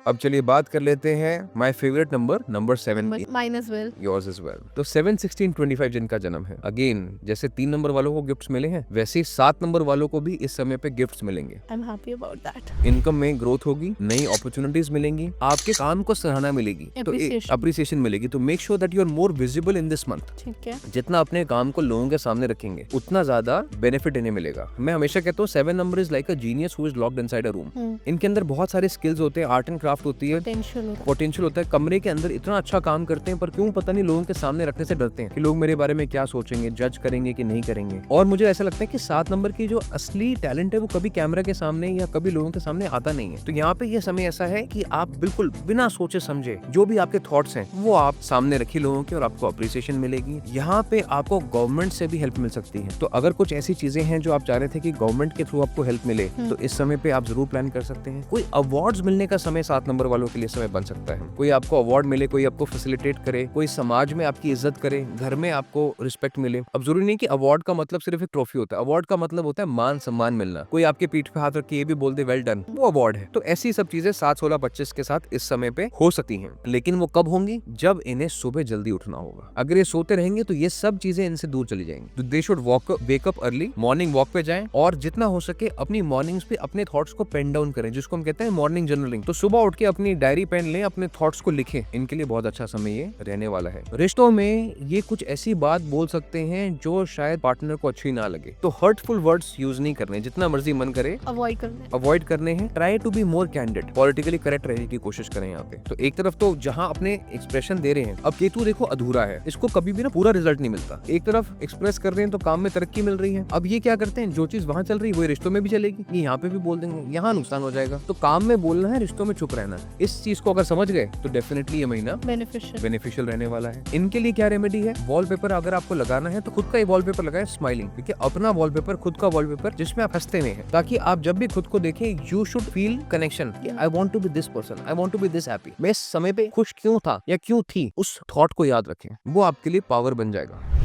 अब चलिए बात कर लेते हैं माय फेवरेट नंबर 7 की। Mine as well. Yours is well. तो 7, 16, 25 जिनका जन्म है, अगेन जैसे 3 नंबर वालों को गिफ्ट्स मिले हैं, वैसे ही 7 नंबर वालों को भी इस समय पे गिफ्ट्स मिलेंगे। I'm happy about that. Income में ग्रोथ होगी, नई अपॉर्चुनिटीज मिलेंगी, आपके काम को सराहना मिलेगी, तो Appreciation. अप्रिसिएशन मिलेगी। तो make sure that you are more visible in this month. ठीक है। जितना अपने काम को लोगों के सामने रखेंगे उतना ज्यादा बेनिफिट इन्हें मिलेगा। मैं हमेशा कहता हूँ 7 number is like a genius who is locked inside a room. इनके अंदर बहुत सारे स्किल्स होते हैं, आर्ट एंड क्राफ्ट होती है, पोटेंशियल होता है, कमरे के अंदर इतना अच्छा काम करते हैं, पर क्यों पता नहीं लोगों के सामने रखने से डरते हैं कि लोग मेरे बारे में क्या सोचेंगे, जज करेंगे कि नहीं करेंगे। और मुझे ऐसा लगता है कि 7 नंबर की जो असली टैलेंट है वो कभी कैमरा के सामने या कभी लोगों के सामने आता नहीं है। तो यहाँ पे ये समय ऐसा है कि आप बिल्कुल बिना सोचे समझे जो भी आपके थॉट्स हैं वो आप सामने रखिए लोगों के, और आपको अप्रिसिएशन मिलेगी। यहाँ पे आपको गवर्नमेंट से भी हेल्प मिल सकती है। तो अगर कुछ ऐसी चीजें हैं जो आप चाह रहे थे कि गवर्नमेंट के थ्रू आपको हेल्प मिले, तो इस समय पे आप जरूर प्लान कर सकते हैं। कोई अवार्ड्स मिलने का समय 7 नंबर वालों के लिए समय बन सकता है। कोई आपको अवार्ड मिले, कोई आपको फैसिलिटेट करे, कोई समाज में आपकी इज्जत करे, घर में आपको रिस्पेक्ट मिले। अब जरूरी नहीं कि अवार्ड का मतलब सिर्फ एक ट्रॉफी होता है। अवार्ड का मतलब होता है मान सम्मान मिलना। कोई आपके पीठ पे हाथ रख के ये भी बोल दे वेल डन, वो अवार्ड है। तो ऐसी सब चीजें 7, 16, 25 के साथ इस समय पे हो सकती हैं। लेकिन वो कब होंगी? जब इन्हें सुबह जल्दी उठना होगा। अगर ये सोते रहेंगे तो ये सब चीजें इनसे दूर चली जाएंगी। तो they should wake up early, morning walk पे जाएं, और जितना हो सके अपनी मॉर्निंग्स पे अपने थॉट्स को पेन डाउन करें, जिसको हम कहते हैं मॉर्निंग जर्नलिंग। तो सुबह उठ के अपनी डायरी पेन लें, अपने थॉट्स को लिखें। इनके लिए बहुत अच्छा समय ये रहने वाला है। रिश्तों में ये कुछ ऐसी बात बोल सकते हैं जो शायद पार्टनर को अच्छी ना लगे, तो हर्टफुल वर्ड्स यूज नहीं करने। जितना मर्जी मन करे अवॉइड करने हैं। Try to be more candid, politically correct रहने की कोशिश करें यहाँ पे। तो एक तरफ तो जहाँ अपने एक्सप्रेशन दे रहे हैं, अब केतु देखो अधूरा है, इसको कभी भी ना पूरा रिजल्ट नहीं मिलता। एक तरफ एक्सप्रेस कर रहे हैं तो काम में तरक्की मिल रही है। अब ये क्या करते हैं, जो चीज वहां चल रही है वो रिश्तों में भी चलेगी, ये यहाँ पे भी बोल देंगे, यहाँ नुकसान हो जाएगा। तो काम में बोलना है, रिश्तों में चुप रहना है। इस चीज को अगर समझ गए तो डेफिनेटली ये महीना बेनिफिशियल रहने वाला है। इनके लिए क्या रेमेडी है? वॉलपेपर अगर आपको लगाना है तो खुद का ही वॉलपेपर लगाए, स्माइलिंग। ठीक है, अपना वॉलपेपर, खुद का वॉलपेपर जिसमें आप हंसते हुए हैं, ताकि आप जब भी खुद को देखें you should feel connection. I want to be this person, I want to be this happy. मैं इस समय पे खुश क्यों था या क्यों थी, उस थॉट को याद रखें, वो आपके लिए पावर बन जाएगा।